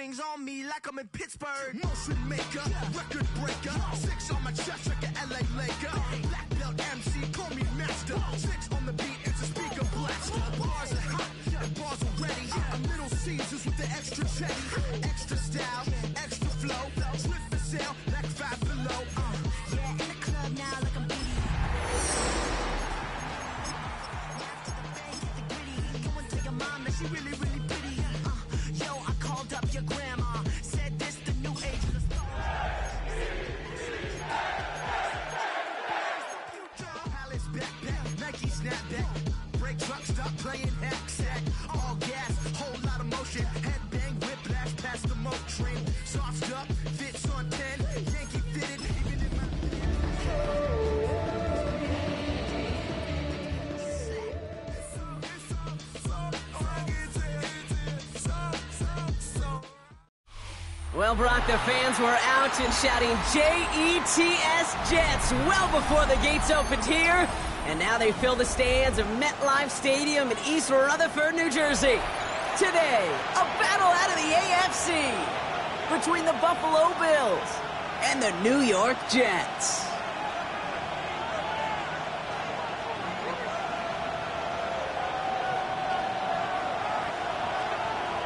rings on me like I'm in Pittsburgh. Motion maker, record breaker. 6 on my chest like an LA Laker. Black belt MC, call me master. 6 on the beat, it's a speaker blaster. Bars are hot and bars are ready. A Middle Caesars with the extra chetty. Extra style, extra flow. Slip for sale, like 5 below. Yeah, in the club now like I'm beating. Go and tell your mom that she really, really pretty. Yo, I called up your grandma. Said this the new age of the Palace backpack, Nike snapback. Break truck, stop playing hack-sack. All gas, whole lot of motion. Headbang, whiplash, past the moat train. Soft up, fits on 10. Yankee fitted, even in my... Well, Brock, the fans were out and shouting J-E-T-S Jets well before the gates opened here. And now they fill the stands of MetLife Stadium in East Rutherford, New Jersey. Today, a battle out of the AFC between the Buffalo Bills and the New York Jets.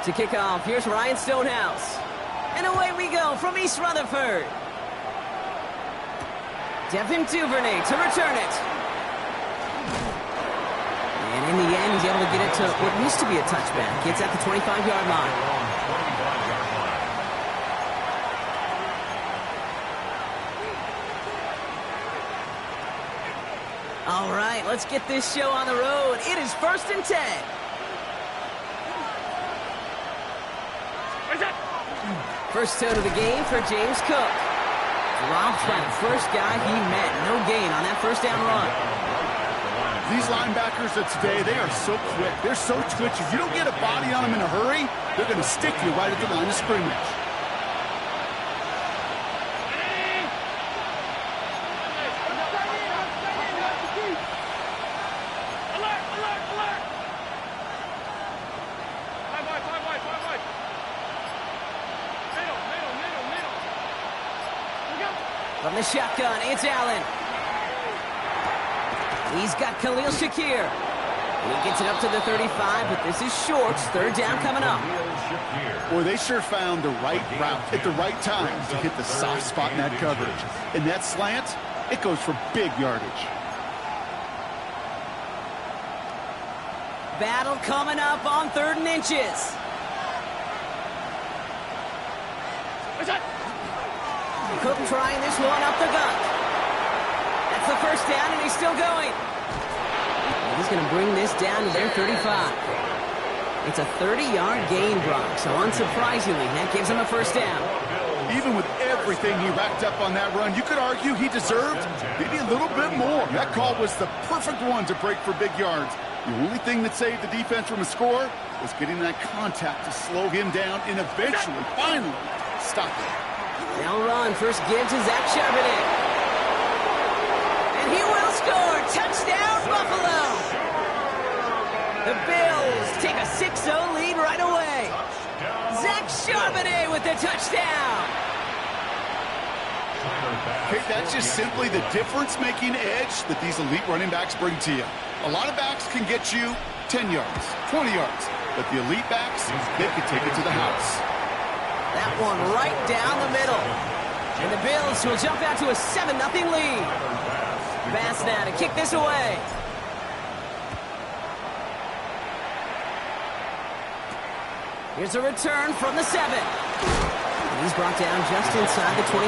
To kick off, here's Ryan Stonehouse. And away we go from East Rutherford. Devin Duvernay to return it. And in the end, he's able to get it to what used to be a touchback. Gets at the 25-yard line. All right, let's get this show on the road. It is 1st and 10. First tone of the game for James Cook. Dropped by the first guy he met. No gain on that first down run. These linebackers of today, they are so quick. They're so twitchy. If you don't get a body on them in a hurry, they're going to stick you right at the line of scrimmage. From the shotgun, it's Allen. He's got Khalil Shakir. And he gets it up to the 35, but this is short. 3rd down coming up. Boy, they sure found the right route at the right time to hit the soft spot in that coverage. And that slant, it goes for big yardage. Battle coming up on 3rd and inches. Cook trying this one up the gut. That's the first down, and he's still going. And he's going to bring this down to their 35. It's a 30-yard gain, Brock, so unsurprisingly, that gives him a first down. Even with everything he racked up on that run, you could argue he deserved maybe a little bit more. That call was the perfect one to break for big yards. The only thing that saved the defense from a score was getting that contact to slow him down and eventually, finally, stop it. Now run, first give to Zach Charbonnet. And he will score. Touchdown, Buffalo. The Bills take a 6-0 lead right away. Zach Charbonnet with the touchdown. Okay, that's just simply the difference-making edge that these elite running backs bring to you. A lot of backs can get you 10 yards, 20 yards, but the elite backs, they can take it to the house. That one right down the middle. And the Bills will jump out to a 7-0 lead. Bass now to kick this away. Here's a return from the 7. And he's brought down just inside the 25.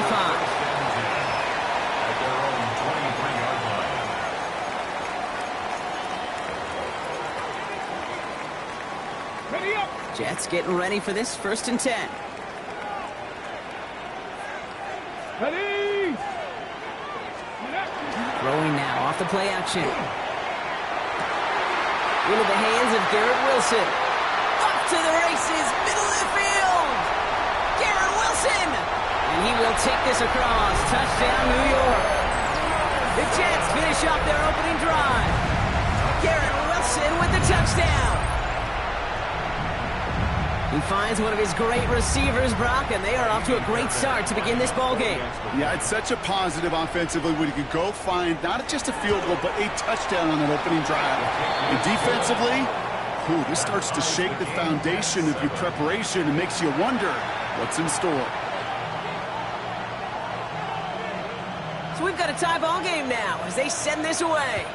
Jets getting ready for this 1st and 10. Ready! Throwing now off the play action. Into the hands of Garrett Wilson. Up to the races, middle of the field. Garrett Wilson. And he will take this across. Touchdown, New York. The Jets finish off their opening drive. Garrett Wilson with the touchdown. He finds one of his great receivers, Brock, and they are off to a great start to begin this ball game. Yeah, it's such a positive offensively when you can go find not just a field goal, but a touchdown on that opening drive. And defensively, this starts to shake the foundation of your preparation and makes you wonder what's in store. So we've got a tie ball game now as they send this away.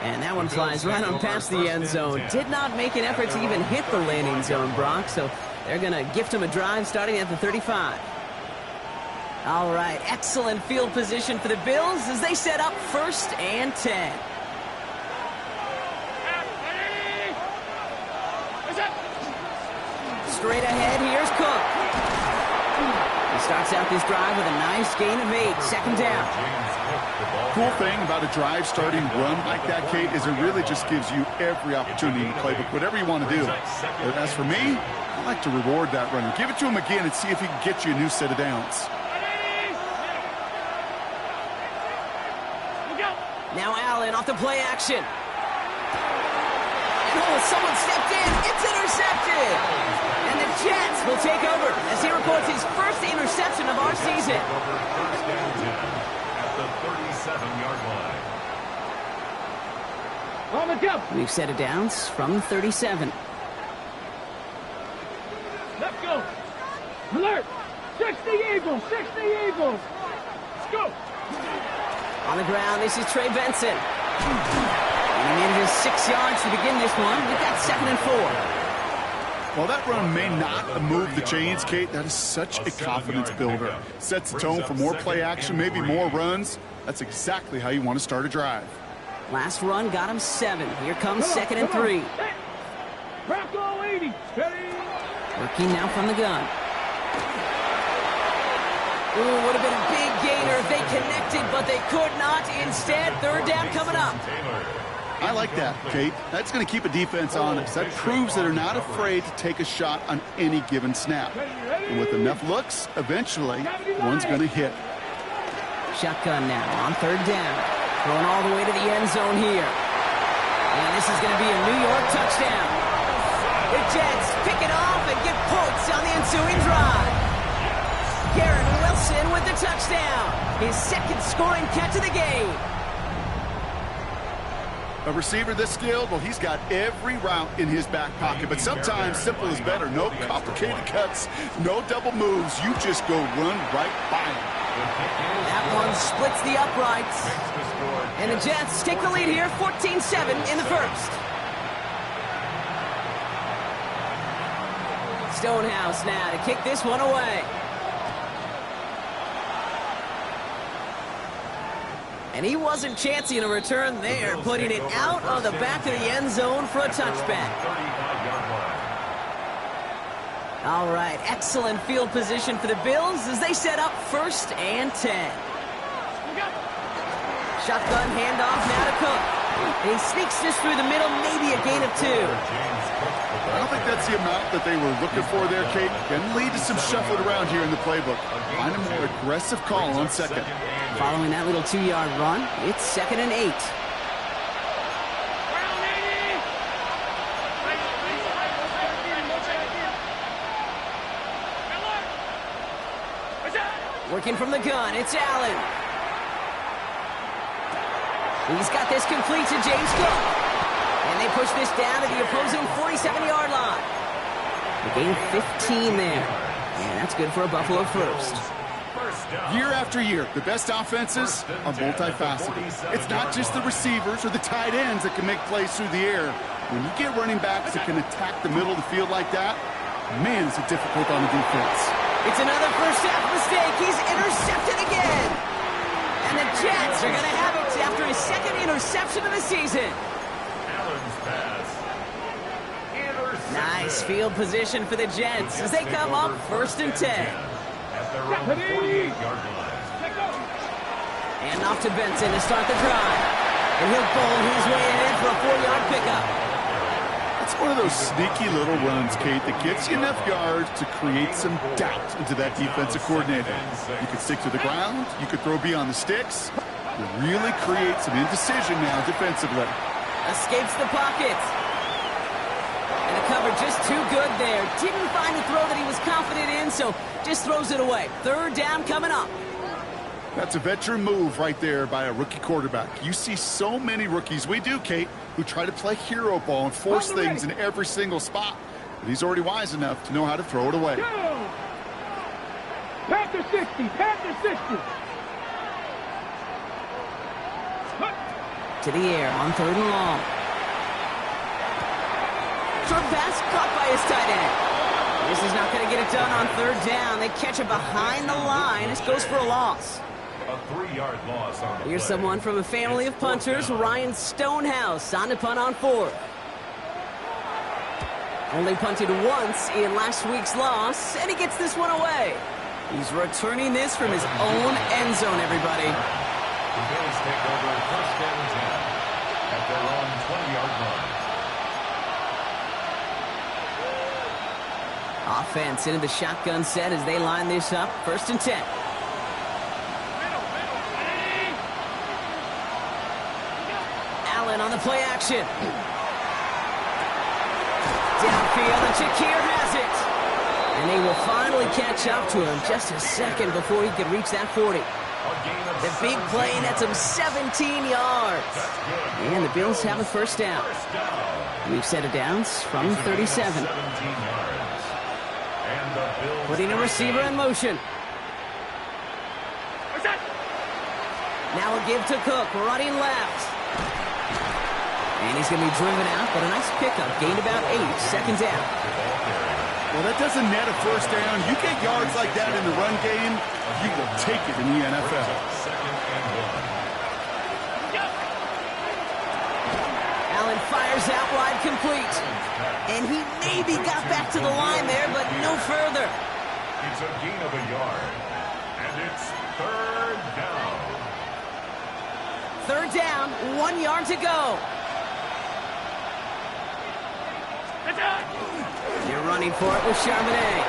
And that one flies right on past the end zone. Did not make an effort to even hit the landing zone, Brock, so they're going to gift him a drive starting at the 35. All right, excellent field position for the Bills as they set up 1st and 10. Straight ahead, here's Cook. He starts out this drive with a nice gain of 8, 2nd down. Cool thing about a drive starting run like that, Kate, is it really just gives you every opportunity to playbook, whatever you want to do. But as for me, I like to reward that runner. Give it to him again and see if he can get you a new set of downs. Now Allen off the play action. And someone stepped in. It's intercepted. And the Jets will take over as he records his first interception of our season. We've set it downs from the 37. Let's go. Alert. 60 Eagles. 60 Eagles. Let's go. On the ground, this is Trey Benson. And he manages 6 yards to begin this one. We've got 2nd and 4. While that run may not move the chains, Kate, that is such a confidence builder. Sets the tone for more play action, maybe more runs. That's exactly how you want to start a drive. Last run got him 7. Here comes 2nd and 3. Bronco 80. Working now from the gun. Ooh, would have been a big gainer if they connected, but they could not. Instead, 3rd down coming up. I like that, Kate. That's going to keep a defense honest. That proves that they're not afraid to take a shot on any given snap. And with enough looks, eventually, one's going to hit. Shotgun now on 3rd down. Going all the way to the end zone here. And this is going to be a New York touchdown. The Jets pick it off and get points on the ensuing drive. Garrett Wilson with the touchdown. His 2nd scoring catch of the game. A receiver this skilled, well, he's got every route in his back pocket. But sometimes simple is better. No complicated cuts, no double moves. You just go run right by him. That one splits the uprights. And the Jets take the lead here, 14-7 in the 1st. Stonehouse now to kick this one away. And he wasn't chancing a return there, putting it out of the back of the end zone for a touchback. All right, excellent field position for the Bills as they set up 1st and 10. Shotgun handoff now to Cook. And he sneaks this through the middle, maybe a gain of 2. I don't think that's the amount that they were looking for there, Kate. Can lead to some shuffling around here in the playbook. Find a more aggressive call on 2nd. Following that little 2-yard run, it's 2nd and 8. Working from the gun, it's Allen. He's got this complete to James Cook. And they push this down to the opposing 47-yard line. A gain of 15 there. And that's good for a Buffalo 1st. Year after year, the best offenses are multifaceted. It's not just the receivers or the tight ends that can make plays through the air. When you get running backs that can attack the middle of the field like that, man, is it difficult on the defense. It's another first half mistake. He's intercepted again. And the Jets are going to have it after his 2nd interception of the season. Allen's pass. Nice field position for the Jets as they come up 1st and 10. And off to Benson to start the drive. And he'll bowl his way ahead for a 4-yard pickup. It's one of those sneaky little runs, Kate, that gets you enough yards to create some doubt into that defensive coordinator. You could stick to the ground. You could throw beyond the sticks. You really create some indecision now defensively. Escapes the pocket. the cover just too good there. Didn't find the throw that he was confident in, so just throws it away. Third down coming up. That's a veteran move right there by a rookie quarterback. You see so many rookies, we do, Kate, who try to play hero ball and force things in every single spot. But he's already wise enough to know how to throw it away. Panther 60, Panther 60. To the air on 3rd and long. Short pass caught by his tight end. This is not going to get it done on 3rd down. They catch it behind the line. This goes for a loss. A 3-yard loss on the Here's play. someone from a family of punters, Ryan Stonehouse, on to punt on 4th. Only punted once in last week's loss, and he gets this one away. He's returning this from his own end zone, everybody. The Bills take over 1st and 10 at their own 20-yard line. Offense into the shotgun set as they line this up. 1st and 10. Allen on the play action. Downfield, and Shakir has it. And they will finally catch up to him just a second before he could reach that 40. The big play nets him 17 yards. And the Bills have a 1st down. We've set it downs from 37. Putting a receiver in motion. Now a give to Cook, running left. And he's going to be driven out, but a nice pickup. Gained about 8, 2nd down. Well, that doesn't net a 1st down. You get yards like that in the run game, you will take it in the NFL. Allen fires out wide, complete. And he maybe got back to the line there, but no further. It's a gain of a yard. And it's 3rd down. 3rd down, 1 yard to go. You're running for it with Charbonnet.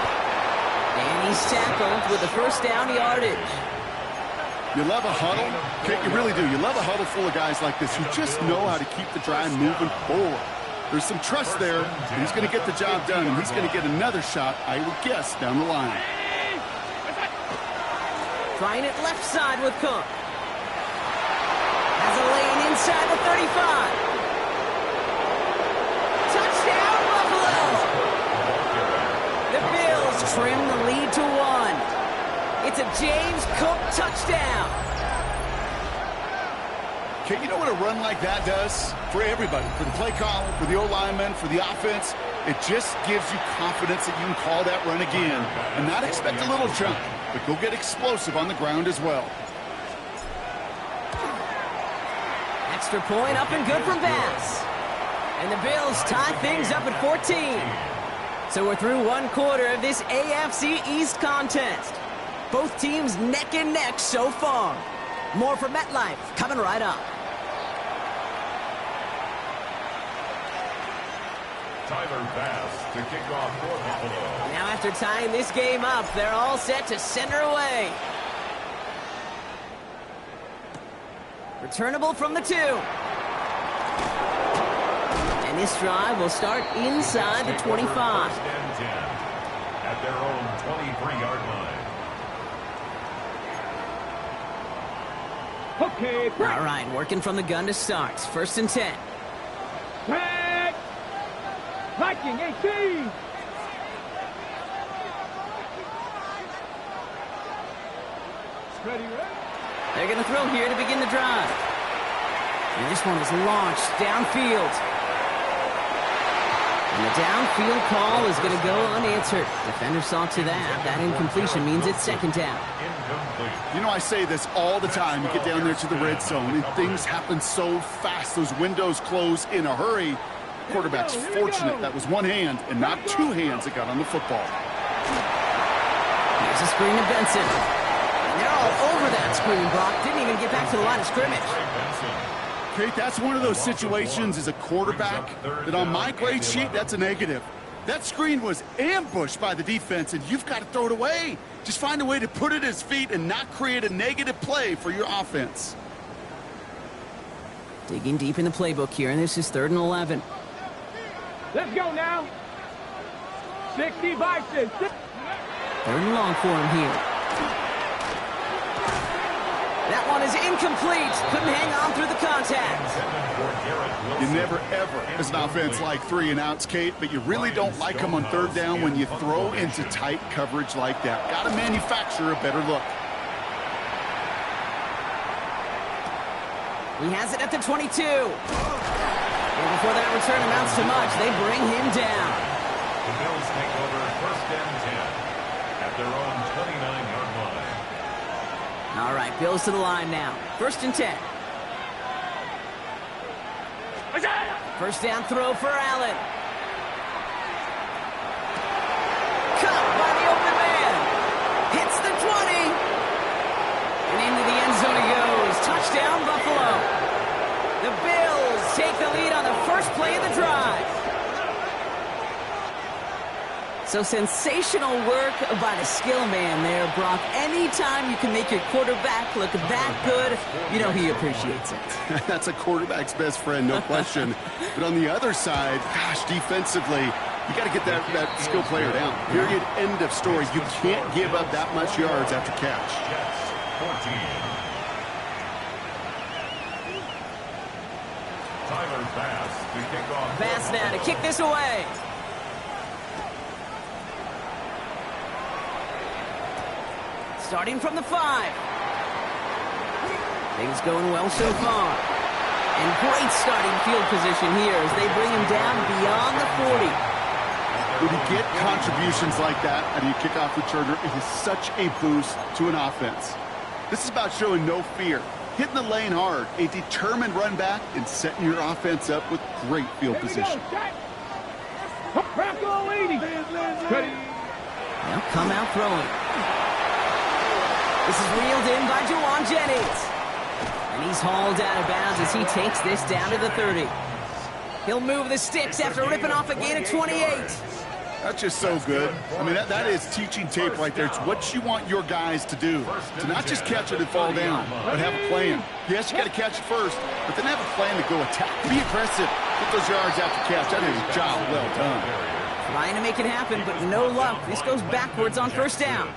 And he's tackled with the 1st down yardage. You love a huddle? Okay, you really do. You love a huddle full of guys like this who just know how to keep the drive moving forward. There's some trust there, and he's going to get the job done, and he's going to get another shot, I would guess, down the line. Trying it left side with Cook. Has a lane inside the 35. Touchdown, Buffalo! The Bills trim the lead to 1. It's a James Cook touchdown. Okay, you know what a run like that does for everybody? For the play caller, for the O-lineman, for the offense? It just gives you confidence that you can call that run again and not expect a little jump, but go get explosive on the ground as well. Extra point up and good from Bass. And the Bills tie things up at 14. So we're through 1 quarter of this AFC East contest. Both teams neck and neck so far. More from MetLife coming right up. Tyler Bass to kick off for Buffalo. Now after tying this game up, they're all set to center away. Returnable from the 2. And this drive will start inside the 25. 1st and 10 at their own 23-yard line. Okay, break. All right, working from the gun to start. 1st and 10. Back. Viking 18. Ready, ready. They're going to throw here to begin the drive. And this one is launched downfield. And the downfield call is going to go unanswered. Defender saw to that. That incompletion means it's 2nd down. Incomplete. You know, I say this all the time. You get down there to the red zone, and things happen so fast. Those windows close in a hurry. Quarterback's fortunate that was one hand and not 2 hands that got on the football. Here's a screen to Benson. And they're all over that screen, Brock. Didn't even get back to the line of scrimmage. Kate, that's one of those situations as a quarterback that on my grade sheet, that's a negative. That screen was ambushed by the defense, and you've got to throw it away. Just find a way to put it at his feet and not create a negative play for your offense. Digging deep in the playbook here, and this is 3rd and 11. Let's go now. 60 Bison. 3rd and long for him here. That one is incomplete. Couldn't hang on through the contact. You never, ever, as an offense, like 3 and outs, Kate, but you really don't like them on 3rd down when you throw into tight coverage like that. Got to manufacture a better look. He has it at the 22. And before that return amounts to much, they bring him down. The Bills take over 1st and 10 at their own 29-yard line. All right, Bills to the line now. 1st and 10. 1st down throw for Allen. Caught by the open man. Hits the 20. And into the end zone he goes. Touchdown, Buffalo. The Bills take the lead on the first play of the drive. So sensational work by the skill man there, Brock. Anytime you can make your quarterback look that good, you know he appreciates it. That's a quarterback's best friend, no question. But on the other side, gosh, defensively, you got to get that skill player down. Period. End of story. You can't give up that much yards after catch. Jets 14. Tyler Bass to kick off. Bass now to kick this away. Starting from the 5. Things going well so far. And great starting field position here as they bring him down beyond the 40. When you get contributions like that out of your kickoff returner, it is such a boost to an offense. This is about showing no fear, hitting the lane hard, a determined run back, and setting your offense up with great field position. Bronco 80. Now come out throwing. This is reeled in by Juwan Jennings. And he's hauled out of bounds as he takes this down to the 30. He'll move the sticks after ripping off a gain of 28. That's just so good. I mean, that is teaching tape right there. It's what you want your guys to do. To not just catch it and fall down, but have a plan. Yes, you got to catch it first, but then have a plan to go attack. Be aggressive. Get those yards after catch. That is a job well done. Trying to make it happen, but no luck. This goes backwards on 1st down.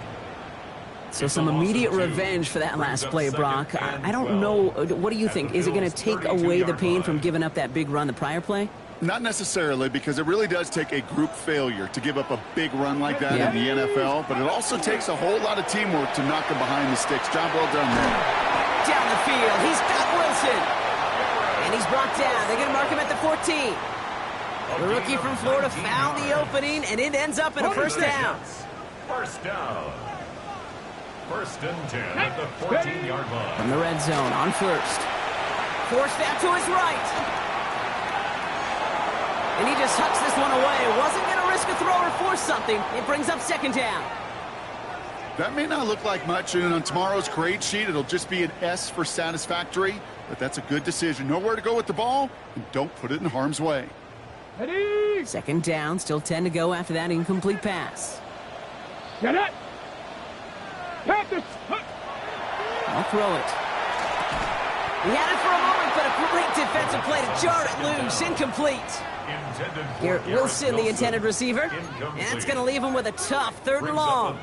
So some immediate revenge for that last play, Brock. I don't know. What do you think? Is it going to take away the pain from giving up that big run the prior play? Not necessarily, because it really does take a group failure to give up a big run like that in the NFL, but it also takes a whole lot of teamwork to knock him behind the sticks. Job well done there. Down the field, he's got Wilson. And he's brought down. They're going to mark him at the 14. The rookie from Florida found the opening, and it ends up in a 1st down. 1st down. 1st and 10 at the 14-yard line. From the red zone on 1st. Forced out to his right. And he just hucks this one away. Wasn't going to risk a throw or force something. It brings up 2nd down. That may not look like much, and on tomorrow's grade sheet, it'll just be an S for satisfactory, but that's a good decision. Know where to go with the ball, and don't put it in harm's way. Ready? 2nd down, still 10 to go after that incomplete pass. Get it. Panthers. I'll throw it. He had it for a moment, but a great defensive play to jar it loose. Incomplete. Garrett Wilson, the intended receiver. And that's going to leave him with a tough 3rd and long.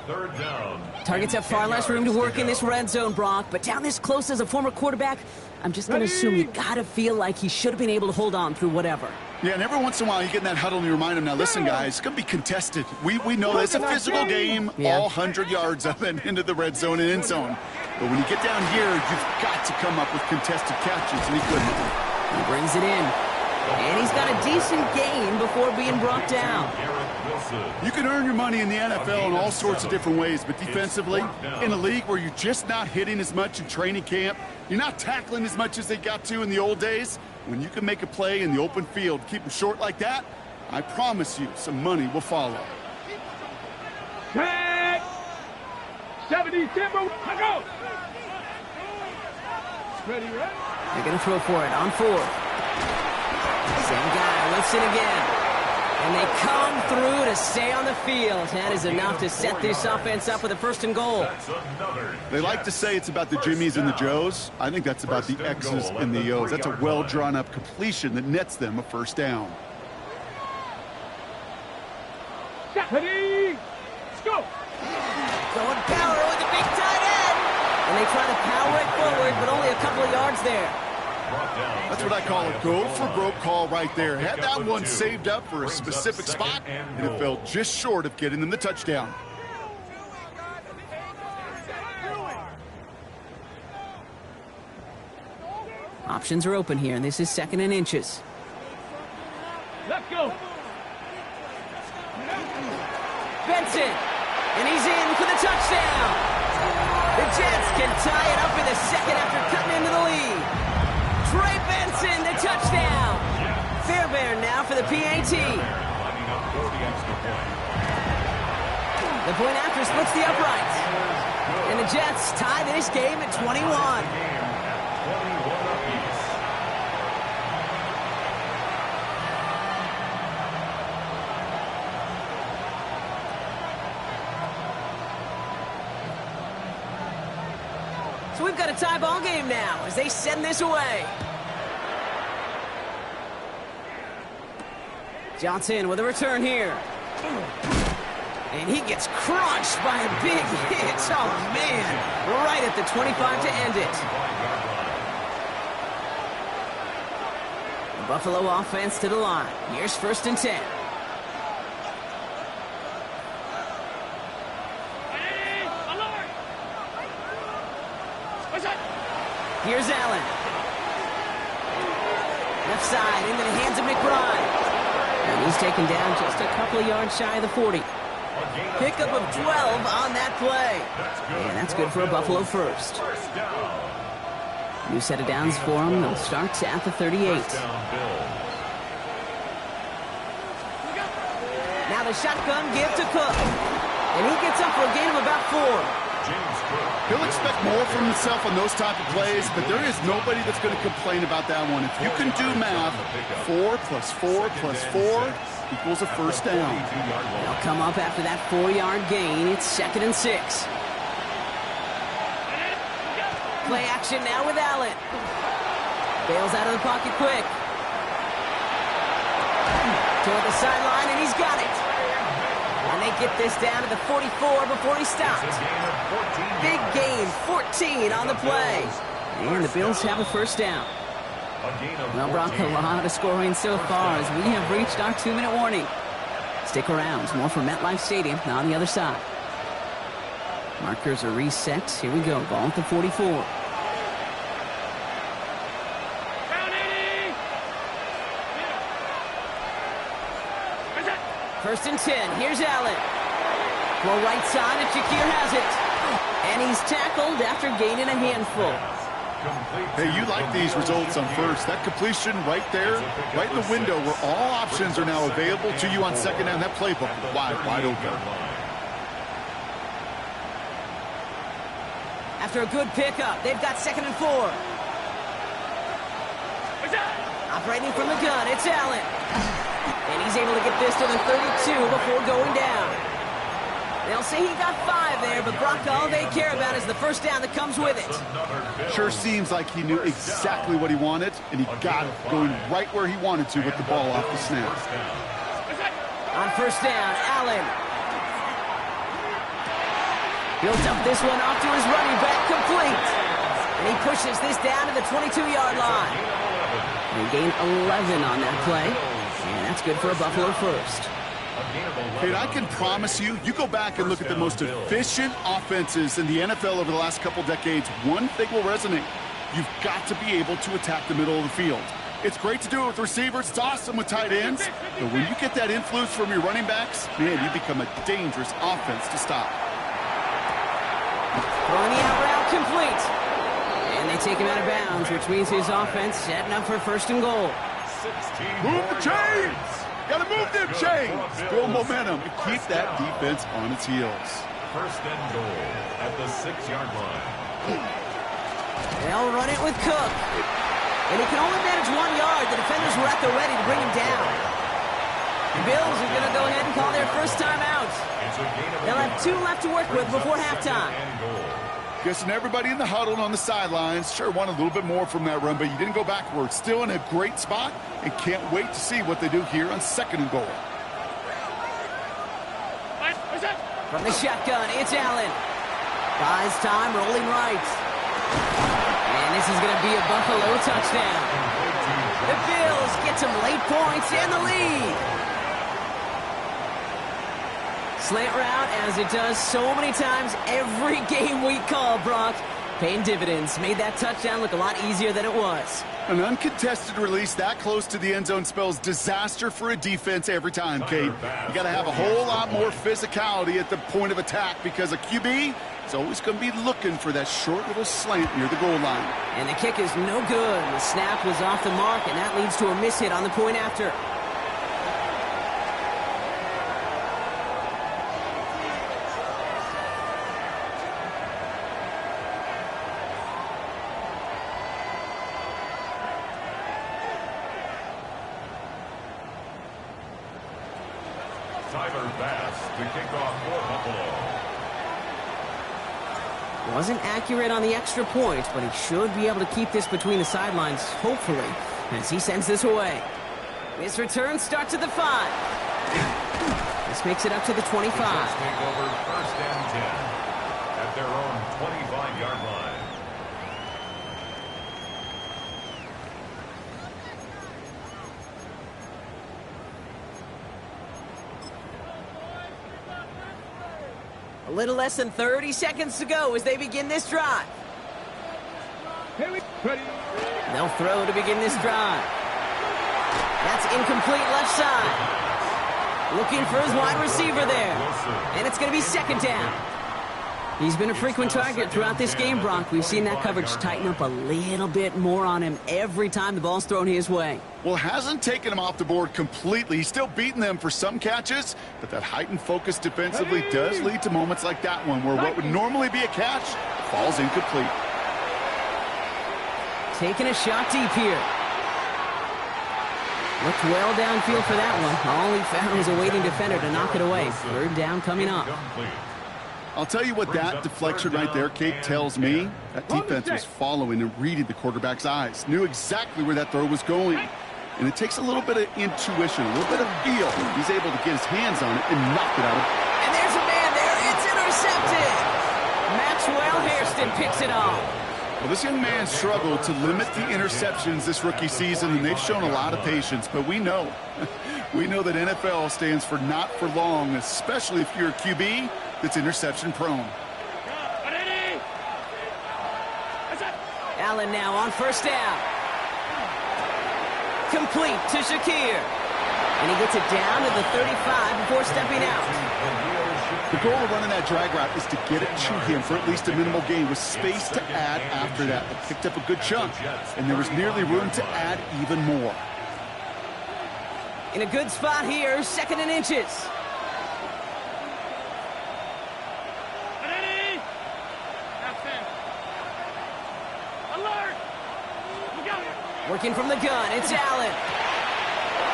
Targets have far less room to work in this red zone, Brock. But down this close as a former quarterback, I'm just going to assume you got to feel like he should have been able to hold on through whatever. Yeah, and every once in a while you get in that huddle and you remind them, now listen, guys, it's going to be contested. We know it's a physical game, all 100 yards up and into the red zone and end zone. But when you get down here, you've got to come up with contested catches, and he couldn't. He brings it in. And he's got a decent gain before being brought down. You can earn your money in the NFL in all sorts of different ways, but defensively, in a league where you're just not hitting as much in training camp, you're not tackling as much as they got to in the old days, when you can make a play in the open field, keep them short like that, I promise you some money will follow. Tag. 70 Timber. Go. Ready, right? They're going to throw for it on 4th. Same guy, Wilson again. And they come through to stay on the field. That is enough to set this offense up with a 1st and goal. They like to say it's about the Jimmies and the Joes. I think that's about the X's and the O's. That's a well-drawn-up completion that nets them a 1st down. Set. Ready, go. Going power with the big tight end. And they try to power it forward, but only a couple of yards there. That's what I call a go-for-broke call right there. Had that one saved up for a specific spot, and it fell just short of getting them the touchdown. Options are open here, and this is 2nd and inches. Let's go. Benson, and he's in for the touchdown. The Jets can tie it up in the 2nd after cutting into the lead. Trey Benson, the touchdown. Fairbairn now for the PAT. The point after splits the uprights. And the Jets tie this game at 21. So we've got a tie ball game now as they send this away. Johnson with a return here. And he gets crunched by a big hit. Oh, man. Right at the 25 to end it. The Buffalo offense to the line. Here's 1st and 10. Here's Allen. Left side into the hands of McBride. And he's taken down just a couple of yards shy of the 40. Pickup of 12 on that play. And that's good for a Buffalo first. New set of downs for them. They'll start at the 38. Now the shotgun give to Cook. And he gets up for a gain of about 4. He'll expect more from himself on those type of plays, but there is nobody that's going to complain about that one. If you can do math, 4 plus 4 plus 4 equals a first down. They'll come up after that 4-yard gain. It's 2nd and 6. Play action now with Allen. Bails out of the pocket quick. Toward the sideline, and he's got it. And they get this down to the 44 before he stops. Big gain, 14 on the play. And the Bills have a first down. Well, Brock, a lot of scoring so far as we have reached our 2-minute warning. Stick around. More from MetLife Stadium on the other side. Markers are reset. Here we go. Ball at the 44. 1st and 10. Here's Allen. Well, right side, and Shakir has it. And he's tackled after gaining a handful. Hey, you like these results on first. That completion right there, right in the window where all options are now available to you on 2nd down. That playbook wide open. After a good pickup, they've got 2nd and 4. Operating from the gun, it's Allen. And he's able to get this to the 32 before going down. They'll say he got 5 there, but Brock, all they care about is the first down that comes with it. Sure seems like he knew exactly what he wanted, and he got it going right where he wanted to with the ball off the snap. On 1st down, Allen. He'll dump this one off to his running back, complete. And he pushes this down to the 22-yard line. They gain 11 on that play, and that's good for a Buffalo first. Kate, I can promise you, you go back and look at the most efficient offenses in the NFL over the last couple decades, one thing will resonate. You've got to be able to attack the middle of the field. It's great to do it with receivers. It's awesome with tight ends. But when you get that influence from your running backs, man, you become a dangerous offense to stop. Throwing the out route complete. And they take him out of bounds, which means his offense setting up for 1st and goal. Move the chains! Gotta move them chains! Build momentum and keep that defense on its heels. 1st and goal at the 6-yard line. They'll run it with Cook. And he can only manage 1 yard. The defenders were at the ready to bring him down. The Bills are going to go ahead and call their first timeout. They'll have 2 left to work with before halftime. Guessing everybody in the huddle and on the sidelines sure want a little bit more from that run, but you didn't go backwards. Still in a great spot and can't wait to see what they do here on 2nd and goal. From the shotgun, it's Allen. Buys time, rolling right. And this is going to be a Buffalo touchdown. The Bills get some late points and the lead. Slant route, as it does so many times every game we call, Brock. Paying dividends. Made that touchdown look a lot easier than it was. An uncontested release that close to the end zone spells disaster for a defense every time, Kate. You got to have a whole lot more physicality at the point of attack because a QB is always going to be looking for that short little slant near the goal line. And the kick is no good. The snap was off the mark, and that leads to a miss hit on the point after. Wasn't accurate on the extra point, but he should be able to keep this between the sidelines, hopefully, as he sends this away. This return starts at the 5. This makes it up to the 25. Take over first and 10 at their own 25-yard line. A little less than 30 seconds to go as they begin this drive. They'll throw to begin this drive. That's incomplete left side. Looking for his wide receiver there. And it's going to be second down. He's been a frequent target throughout this game, Brock. We've seen that coverage tighten up a little bit more on him every time the ball's thrown his way. Well, hasn't taken him off the board completely. He's still beating them for some catches, but that heightened focus defensively does lead to moments like that one where what would normally be a catch falls incomplete. Taking a shot deep here. Looked well downfield for that one. All he found was a waiting defender to knock it away. Third down coming up. I'll tell you what that deflection right there, Kate, tells me. That defense was following and reading the quarterback's eyes. Knew exactly where that throw was going. And it takes a little bit of intuition, a little bit of feel. He's able to get his hands on it and knock it out. And there's a man there. It's intercepted. Maxwell Hairston picks it off. Well, this young man struggled to limit the interceptions this rookie season, and they've shown a lot of patience. But we know that NFL stands for not for long, especially if you're a QB that's interception prone. Allen now on first down. Complete to Shakir. And he gets it down to the 35 before stepping out. The goal of running that drag route is to get it to him for at least a minimal gain with space to add after that. They picked up a good chunk, and there was nearly room to add even more. In a good spot here, second and inches. Working from the gun, it's Allen.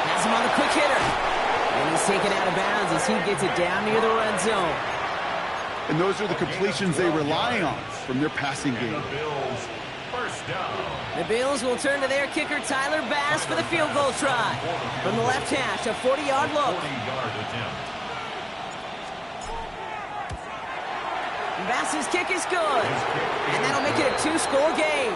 Has him on the quick hitter. And he's taken out of bounds as he gets it down near the red zone. And those are the completions they rely on from their passing game. The Bills will turn to their kicker, Tyler Bass, for the field goal try. From the left hash, a 40-yard look. Bass's kick is good. And that'll make it a 2-score game.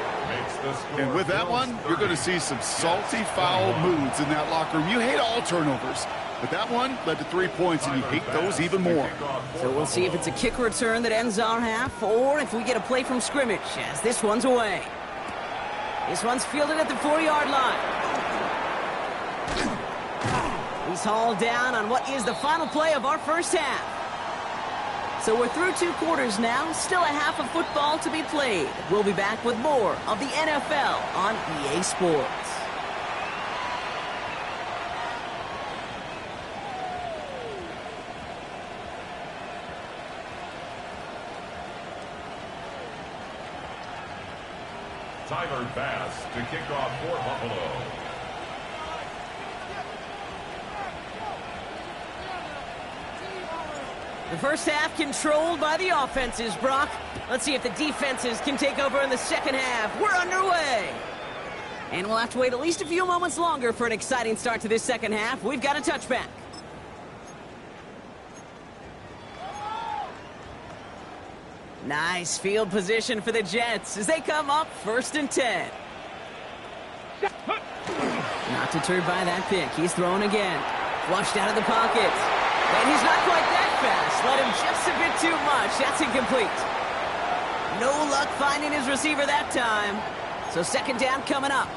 And with that one, you're going to see some salty, foul moods in that locker room. You hate all turnovers, but that one led to 3 points, and you hate those even more. So we'll see if it's a kick return that ends our half, or if we get a play from scrimmage, as this one's away. This one's fielded at the 4-yard line. He's hauled down on what is the final play of our first half. So we're through 2 quarters now, still a half of football to be played. We'll be back with more of the NFL on EA Sports. Tyler Bass to kick off for Buffalo. The first half controlled by the offenses, Brock. Let's see if the defenses can take over in the second half. We're underway. And we'll have to wait at least a few moments longer for an exciting start to this second half. We've got a touchback. Nice field position for the Jets as they come up 1st and 10. Not deterred by that pick. He's throwing again. Flushed out of the pocket. And he's not quite that fast. Let him just a bit too much. That's incomplete. No luck finding his receiver that time. So 2nd down coming up.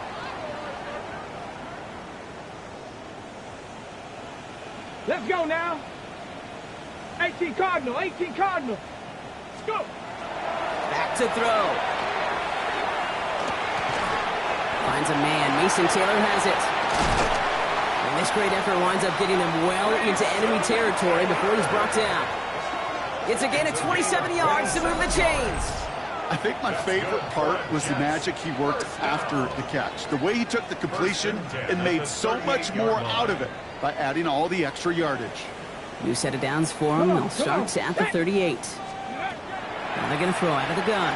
Let's go now. 18 Cardinal, 18 Cardinal. Let's go. Back to throw. Finds a man. Mason Taylor has it. And this great effort winds up getting him well into enemy territory before he's brought down. It's a gain of 27 yards to move the chains. I think my favorite part was the magic he worked after the catch. The way he took the completion and made so much more out of it by adding all the extra yardage. New set of downs for him. They'll start at the 38. Now they're going to throw out of the gun.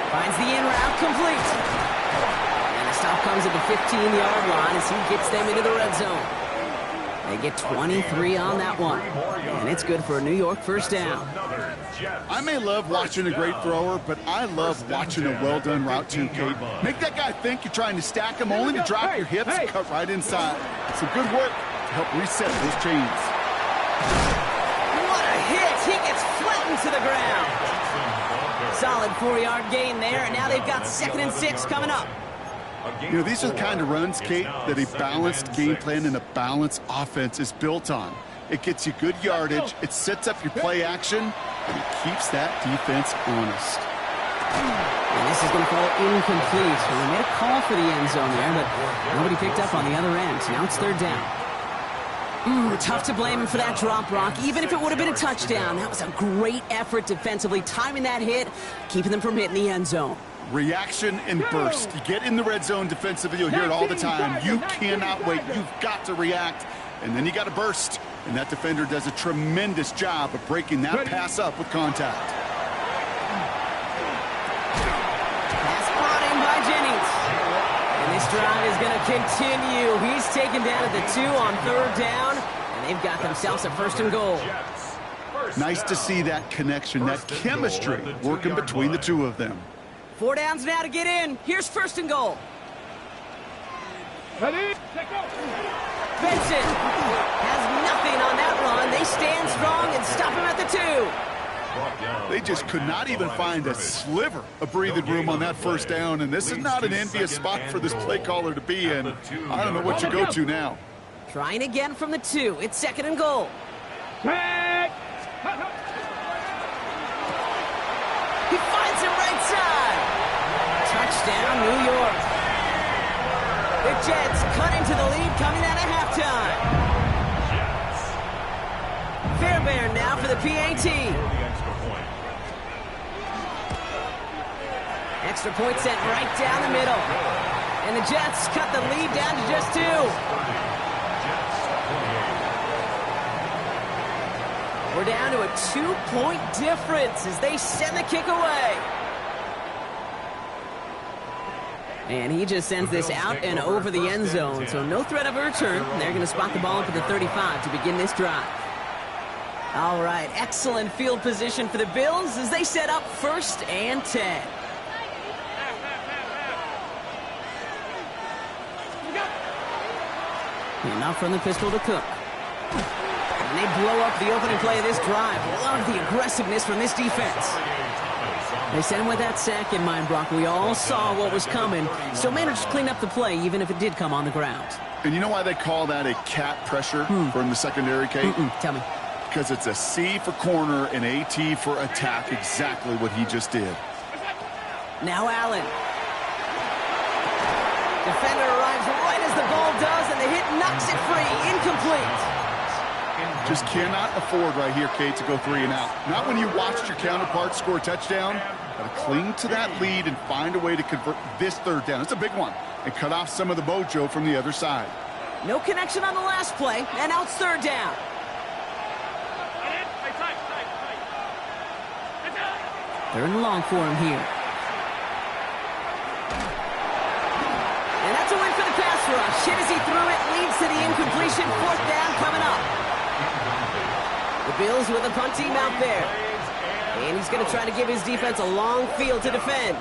Finds the in route complete. And the stop comes at the 15-yard line as he gets them into the red zone. They get 23 on that one. And it's good for a New York 1st down. I may love watching a great thrower, but I love watching a well-done route too, Kate. Make that guy think you're trying to stack him only to drop your hips and cut right inside. Some good work to help reset those chains. What a hit! He gets flattened to the ground. Solid 4-yard gain there, and now they've got 2nd and 6 coming up. You know, these are the kind of runs, Kate, that a balanced game plan and a balanced offense is built on. It gets you good yardage, it sets up your play action, and it keeps that defense honest. And this is going to fall incomplete. Well, they made a call for the end zone there, but nobody picked up on the other end. Now it's 3rd down. Tough to blame him for that drop, Brock. Even if it would have been a touchdown, that was a great effort defensively, timing that hit, keeping them from hitting the end zone. Reaction and burst. You get in the red zone defensively, you'll hear it all the time. You cannot wait. You've got to react, and then you got to burst. And that defender does a tremendous job of breaking that pass up with contact. Pass brought in by Jennings. And this drive is going to continue. He's taken down at the 2 on 3rd down, and they've got themselves a 1st and goal. Nice to see that connection, that chemistry working between the two of them. 4 downs now to get in. Here's 1st and goal. Ready? Benson has nothing on that run. They stand strong and stop him at the 2. They just could not even find a sliver of breathing room on that 1st down, and this is not an envious spot for this play caller to be in. I don't know what you go to now. Trying again from the 2. It's 2nd and goal. He finds him right side. Touchdown, New York. The Jets cut into the lead coming out of halftime. Fairbairn now for the PAT. Extra point sent right down the middle. And the Jets cut the lead down to just 2. We're down to a 2-point difference as they send the kick away. And he just sends this out and over the end zone, so no threat of a return. They're going to spot the ball up at the 35 to begin this drive. All right, excellent field position for the Bills as they set up 1st and 10. And now from the pistol to Cook. And they blow up the opening play of this drive. Love the aggressiveness from this defense. They sent him with that sack in mind, Brock. We all saw what was coming, so managed to clean up the play, even if it did come on the ground. And you know why they call that a cat pressure from the secondary, Kate? Tell me. Because it's a C for corner and a T for attack, exactly what he just did. Now Allen. Defender arrives right as the ball does, and the hit knocks it free. Incomplete. Just cannot afford right here, Kate, to go 3 and out. Not when you watched your counterpart score a touchdown. Got to cling to that lead and find a way to convert this 3rd down. It's a big one. And cut off some of the mojo from the other side. No connection on the last play, and now it's 3rd down. 3rd and long for him here. And that's a win for the pass rush. Hit as he threw it, leads to the incompletion. 4th down coming up. The Bills with a punt team out there. And he's going to try to give his defense a long field to defend.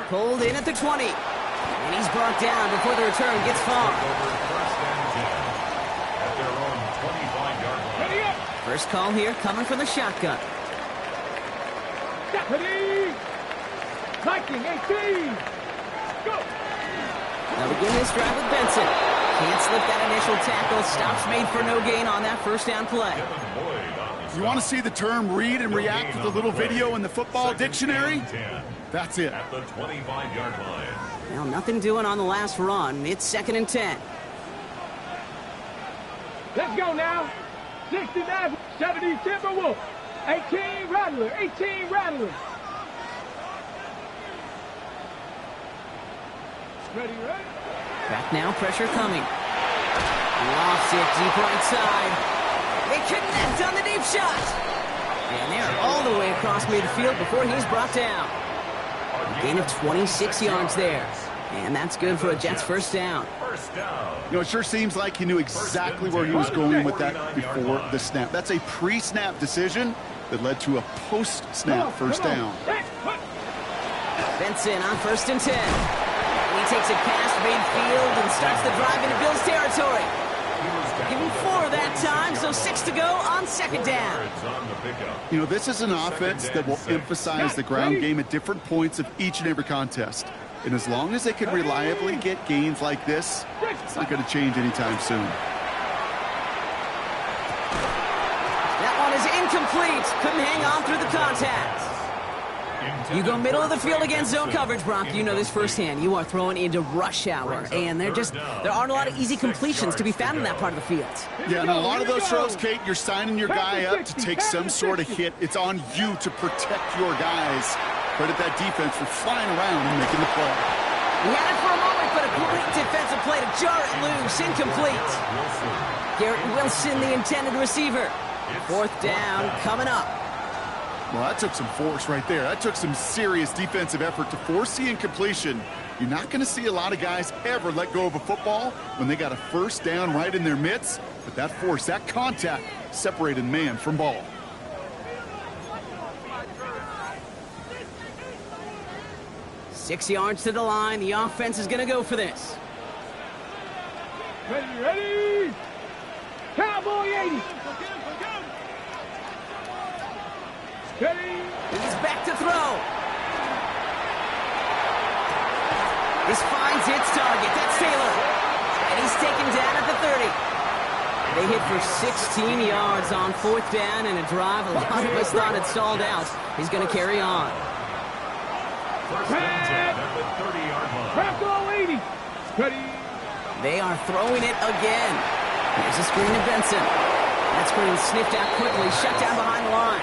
Pulled in at the 20. And he's brought down before the return gets far. First call here coming from the shotgun. Viking 18. Go. Now begin this drive with Benson. Can't slip that initial tackle. Stops made for no gain on that first down play. You want to see the term read and react with a little video in the football dictionary? That's it. At the 25-yard line. Well, nothing doing on the last run. It's 2nd and 10. Let's go now. 69, 70 Timberwolf. 18 Rattler, 18 Rattler. Ready, ready? Back now, pressure coming. Lofts it deep right side. They connect on the deep shot. And they're all the way across midfield before he's brought down. A gain of 26 yards there. And that's good for a Jets first down. You know, it sure seems like he knew exactly where he was going with that before the snap. That's a pre-snap decision that led to a post-snap first down. Benson on 1st and 10. And he takes it past midfield and starts the drive into Bills territory. Give him 4 that time, so 6 to go on 2nd down. You know, this is an offense that will emphasize the ground game at different points of each and every contest. And as long as they can reliably get gains like this, it's not going to change anytime soon. That one is incomplete. Couldn't hang on through the contact. You go middle of the field against zone coverage, Brock. You know this firsthand. You are throwing into rush hour, and there aren't a lot of easy completions to be found in that part of the field. Yeah, and a lot of those throws, Kate, you're signing your guy up to take some sort of hit. It's on you to protect your guys. Credit that defense for flying around and making the play. He had it for a moment, but a great defensive play to jar it loose. Incomplete. Garrett Wilson, the intended receiver. 4th down coming up. Well, that took some force right there. That took some serious defensive effort to force the incompletion. You're not going to see a lot of guys ever let go of a football when they got a first down right in their midst. But that force, that contact, separated man from ball. Six yards to the line. The offense is going to go for this. Ready, ready. Cowboy 80. Ready. He's back to throw. This finds its target. That's Taylor. And he's taken down at the 30. They hit for 16 yards on 4th down and a drive. A lot of us thought it stalled out. He's going to carry on. Bronco 80. Ready. They are throwing it again. Here's a screen to Benson. That screen sniffed out quickly, shut down behind the line.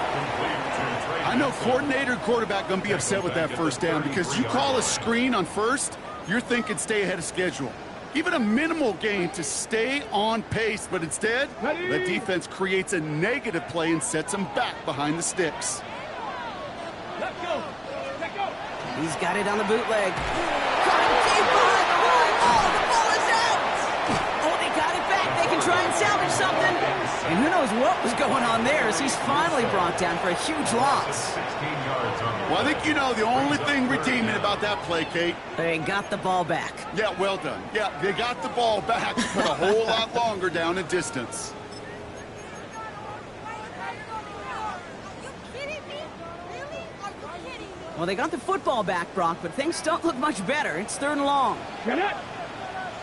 I know coordinator and quarterback going to be upset with that first down because you call a screen on first, you're thinking stay ahead of schedule. Even a minimal gain to stay on pace, but instead, the defense creates a negative play and sets them back behind the sticks. Let's go. Let's go. He's got it on the bootleg. Caught him deep behind the line. Oh, the ball is out. Oh, they got it back. They can try and salvage something. And who knows what was going on there as he's finally brought down for a huge loss. Well, I think you know the only thing redeeming about that play, Kate. They got the ball back. Yeah, well done. Yeah, they got the ball back, but a whole lot longer down in distance. Well, they got the football back, Brock, but things don't look much better. It's 3rd and long. Get it.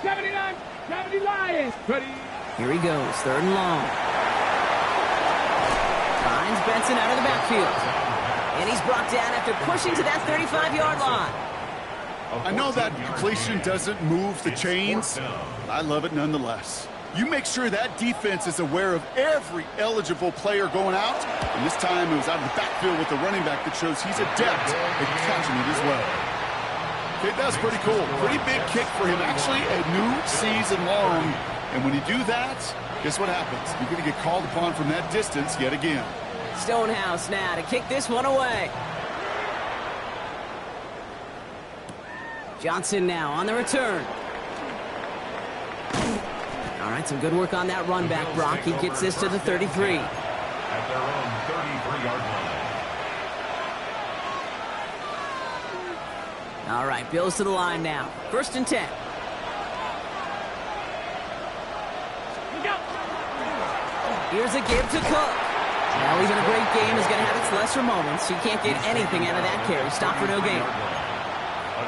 79, 70 Lions. Ready. Here he goes, 3rd and long. Finds Benson out of the backfield. And he's brought down after pushing to that 35-yard line. I know that completion doesn't move the chains, but I love it nonetheless. You make sure that defense is aware of every eligible player going out, and this time it was out of the backfield with the running back that shows he's adept at catching it as well. Okay, that's pretty cool. Pretty big kick for him. Actually, a new season long. And when you do that, guess what happens? You're going to get called upon from that distance yet again. Stonehouse now to kick this one away. Johnson now on the return. All right, some good work on that run back, Brock. He gets this to the 33. At their own 33-yard line. All right, Bills to the line now. 1st and 10. Here's a give to Cook. Well, even a great game is going to have its lesser moments. You can't get anything out of that carry. Stop for no gain.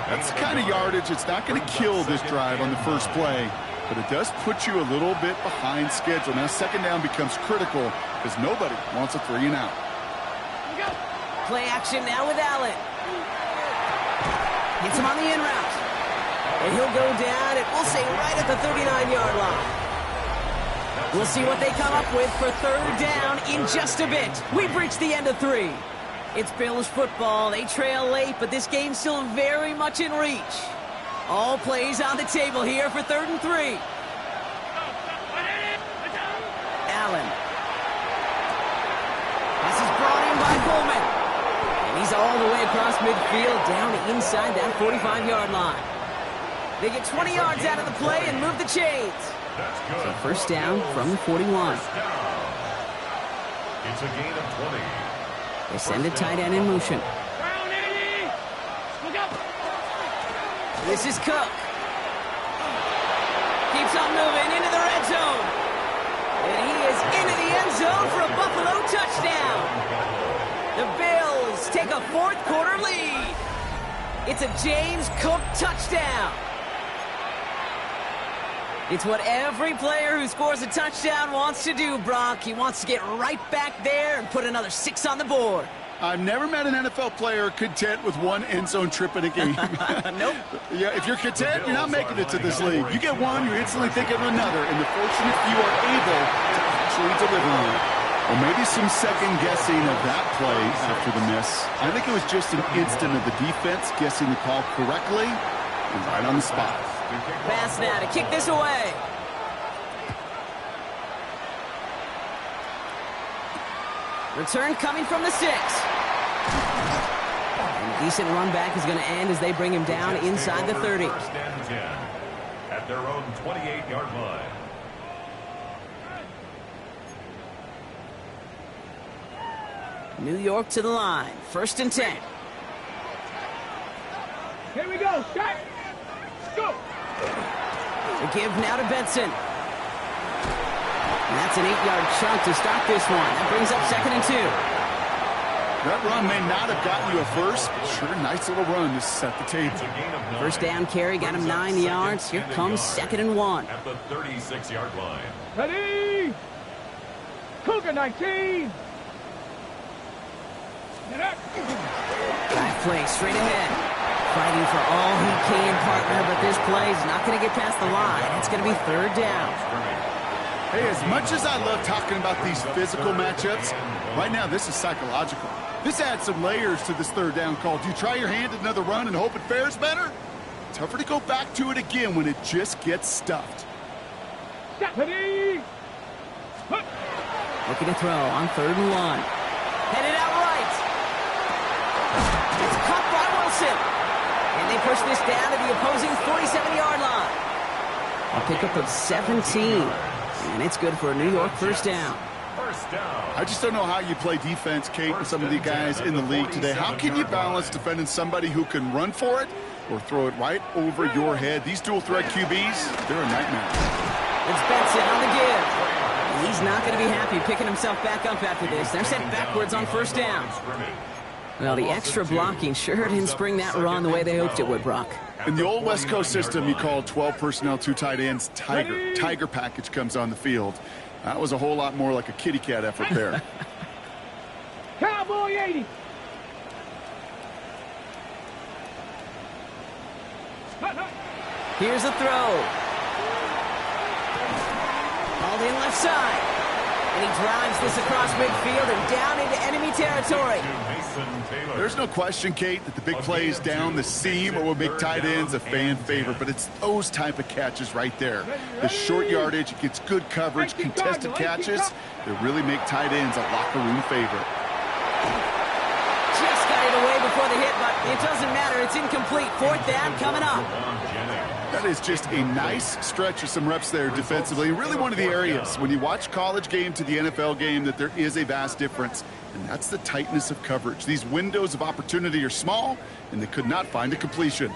That's the kind of yardage it's not going to kill this drive on the first play, but it does put you a little bit behind schedule. Now, 2nd down becomes critical because nobody wants a 3 and out. Play action now with Allen. Gets him on the in route. And he'll go down, and we'll say right at the 39-yard line. We'll see what they come up with for 3rd down in just a bit. We've reached the end of 3. It's Bills football. They trail late, but this game's still very much in reach. All plays on the table here for 3rd and 3. Allen. This is brought in by Coleman. And he's all the way across midfield, down inside that 45-yard line. They get 20 yards out of the play and move the chains. So 1st down from the 41. It's a gain of 20. They send a tight end in motion. This is Cook. Keeps on moving into the red zone. And he is into the end zone for a Buffalo touchdown. The Bills take a 4th quarter lead. It's a James Cook touchdown. It's what every player who scores a touchdown wants to do, Brock. He wants to get right back there and put another 6 on the board. I've never met an NFL player content with 1 end zone trip in a game. Nope. Yeah, if you're content, you're not making it to this league. You get 1, you're instantly thinking of another, and the fortunate few are able to actually deliver on it. Or maybe some second guessing of that play after the miss. I think it was just an instant of the defense guessing the call correctly and right on the spot. Pass now to kick this away. Return coming from the 6. And a decent run back is going to end as they bring him down inside the 30. 1st and 10 at their own 28-yard line. New York to the line. 1st and 10. Here we go. Start. Go. The give now to Benson. And that's an 8-yard chunk to start this one. That brings up 2nd and 2. That run may not have gotten you a first, but sure, nice little run to set the table. 1st down carry got him 9 yards. Here comes 2nd and 1. At the 36-yard line. Ready. Cougar 19. Drive play straight ahead. Fighting for all he can, partner, but this play is not going to get past the line. It's going to be 3rd down. Hey, as much as I love talking about these physical matchups, right now this is psychological. This adds some layers to this 3rd down call. Do you try your hand at another run and hope it fares better? Tougher to go back to it again when it just gets stuffed. Ready. Looking to throw on 3rd and 1. Headed out right. It's caught by Wilson. And they push this down to the opposing 47-yard line. A pickup of 17. And it's good for a New York 1st down. I just don't know how you play defense, Kate, with some of the guys in the league today. How can you balance defending somebody who can run for it or throw it right over your head? These dual-threat QBs, they're a nightmare. It's Benson on the give. And he's not going to be happy picking himself back up after this. They're sent backwards on 1st down. Well, the extra blocking sure didn't spring that run the way they hoped it would, Brock. In the old West Coast system, you called 12 personnel, 2 tight ends, Tiger. Tiger package comes on the field. That was a whole lot more like a kitty cat effort there. Cowboy 80. Here's a throw. Called in left side. And he drives this across midfield and down into enemy territory. There's no question, Kate, that the big plays down the seam or will make tight ends a fan favorite, but it's those type of catches right there. The short yardage, it gets good coverage, contested catches that really make tight ends a locker room favorite. Just got it away before the hit, but it doesn't matter. It's incomplete. 4th down coming up. That is just a nice stretch of some reps there defensively. Really one of the areas when you watch college game to the NFL game that there is a vast difference, and that's the tightness of coverage. These windows of opportunity are small, and they could not find a completion.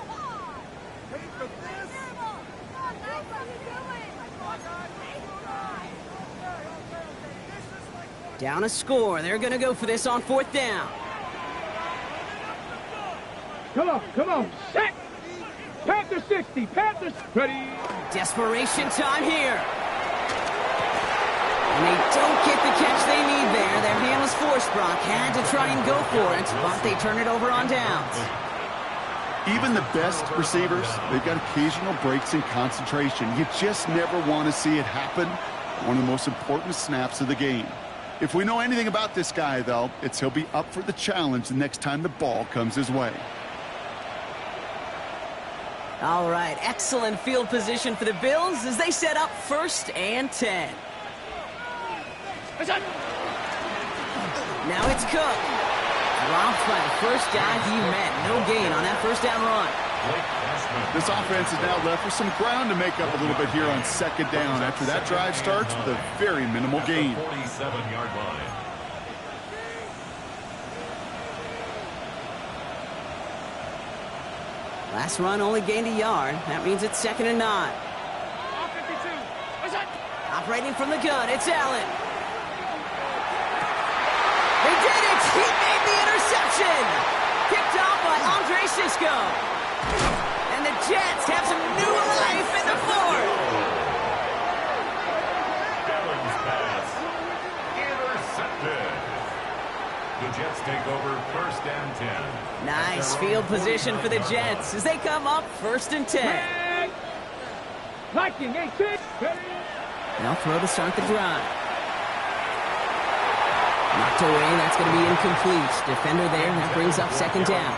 Down a score. They're going to go for this on 4th down. Come on, set! Panther 60, Panthers ready. Desperation time here. And they don't get the catch they need there. Their hand was forced, Brock. Had to try and go for it, but they turn it over on downs. Even the best receivers, they've got occasional breaks in concentration. You just never want to see it happen. One of the most important snaps of the game. If we know anything about this guy, though, it's he'll be up for the challenge the next time the ball comes his way. All right, excellent field position for the Bills as they set up 1st and 10. Now it's Cook. Dropped by the first guy he met. No gain on that 1st down run. This offense is now left with some ground to make up a little bit here on 2nd down after that drive starts with a very minimal gain. 47-yard line. Last run only gained a yard. That means it's 2nd and 9. Operating from the gun, it's Allen. They did it! He made the interception! Picked off by Andre Sisco. And the Jets have some new life in the 4th. Allen's pass intercepted. The Jets take over 1st and 10. Nice field position for the Jets as they come up 1st and 10. Viking 18. They'll throw to start the drive. Knocked away, that's going to be incomplete. Defender there, that brings up 2nd down.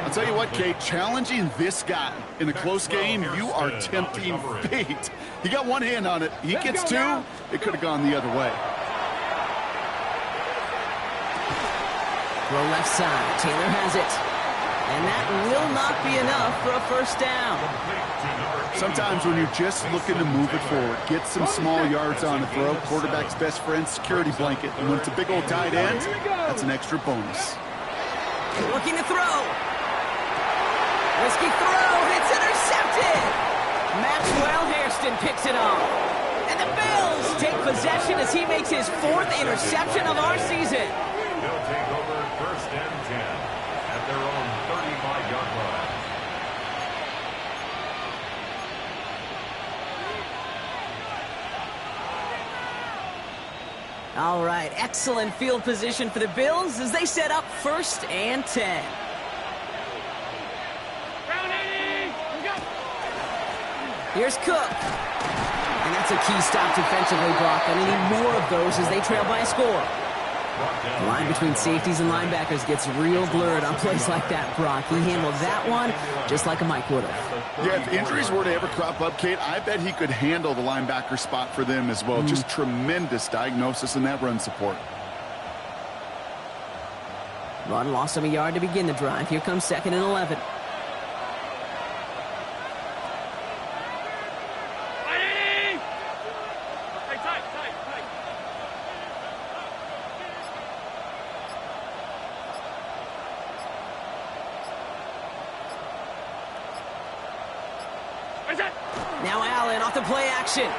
I'll tell you what, Kate, challenging this guy in a close game, you are tempting fate. He got one hand on it. He gets two, it could have gone the other way. Throw left side, Taylor has it. And that will not be enough for a 1st down. Sometimes when you're just looking to move it forward, get some small yards on the throw, quarterback's best friend, security blanket. And when it's a big old tight end, that's an extra bonus. Looking to throw. Risky throw, it's intercepted. Maxwell Hairston picks it off. And the Bills take possession as he makes his 4th interception of our season. They'll take over 1st and 10 at their own 35-yard line. All right, excellent field position for the Bills as they set up 1st and 10. Here's Cook. And that's a key stop defensively, Brock. And they need more of those as they trail by a score. The line between safeties and linebackers gets real blurred on plays like that, Brock. He handled that one just like a Mike would have. Yeah, if injuries were to ever crop up, Kate, I bet he could handle the linebacker spot for them as well. Just tremendous diagnosis in that run support. Run lost him a yard to begin the drive. Here comes 2nd and 11. Now Allen off the play action.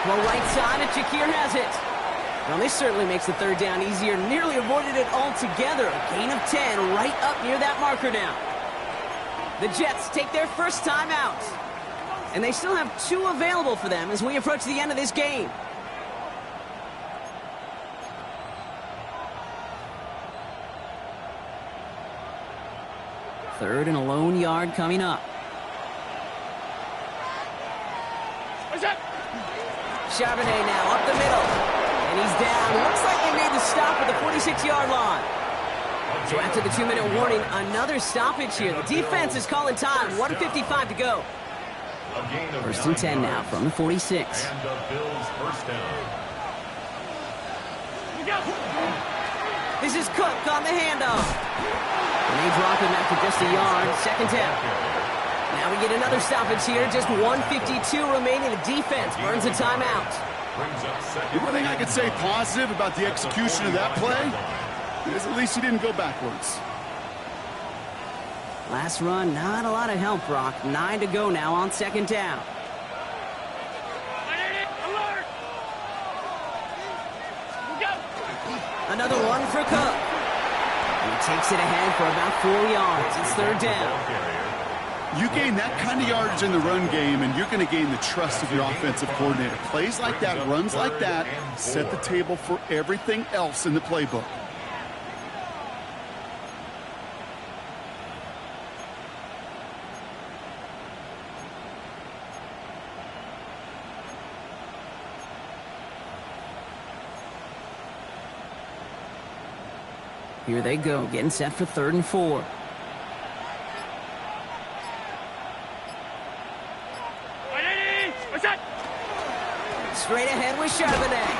Well, right side, and Shakir has it. Well, this certainly makes the 3rd down easier. Nearly avoided it altogether. A gain of 10 right up near that marker now. The Jets take their 1st time out. And they still have 2 available for them as we approach the end of this game. Third and a lone yard coming up. Charbonnet now up the middle. And he's down. Looks like they made the stop at the 46-yard line. So after the 2-minute warning, another stoppage here. The defense is calling time. 1:55 to go. 1st and 10 now from the 46. And the Bills' 1st down. This is Cook on the handoff. And they drop him after just a yard. 2nd down. Now Now we get another stoppage here. Just 1:52 remaining. The defense burns a timeout. The only thing I could say positive about the execution of that play is at least he didn't go backwards. Last run, not a lot of help, Brock. 9 to go now on second down. Another one for Cook. He takes it ahead for about 4 yards. It's third down. You gain that kind of yardage in the run game, and you're going to gain the trust of your offensive coordinator. Plays like that, runs like that, set the table for everything else in the playbook. Here they go, getting set for 3rd and 4. Straight ahead with Charbonnet.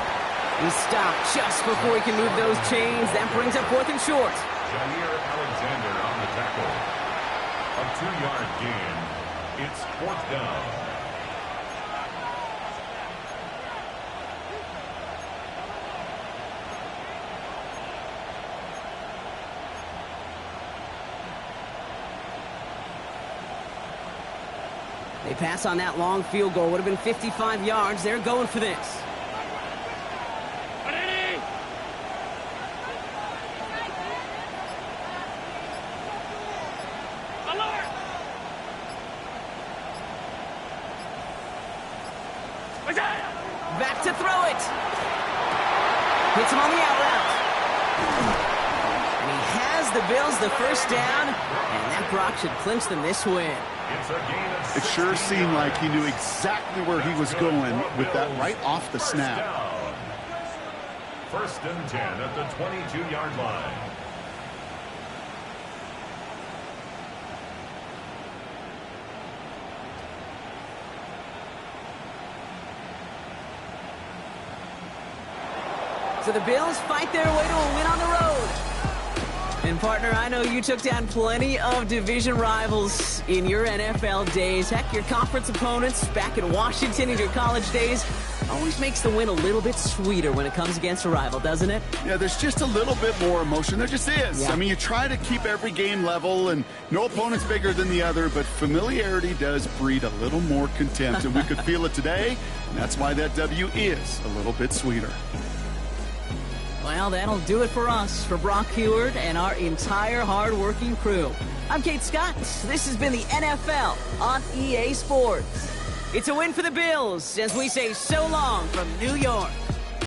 He stopped just before he can move those chains. That brings up 4th and short. Jair Alexander on the tackle. A 2-yard gain. It's 4th down. They pass on that long field goal. Would have been 55 yards. They're going for this. Back to throw it. Hits him on the out route. And he has the Bills the first down. And that Brock should clinch them this win. It sure seemed like he knew exactly where he was going with that right off the snap. 1st and 10 at the 22-yard line. So the Bills fight their way to a win on the road. And partner, I know you took down plenty of division rivals in your NFL days. Heck, your conference opponents back in Washington in your college days always makes the win a little bit sweeter when it comes against a rival, doesn't it? Yeah, there's just a little bit more emotion. There just is. Yeah. I mean, you try to keep every game level, and no opponent's bigger than the other, but familiarity does breed a little more contempt, and we could feel it today, and that's why that W is a little bit sweeter. Well, that'll do it for us, for Brock Heward and our entire hard-working crew. I'm Kate Scott. This has been the NFL on EA Sports. It's a win for the Bills as we say so long from New York.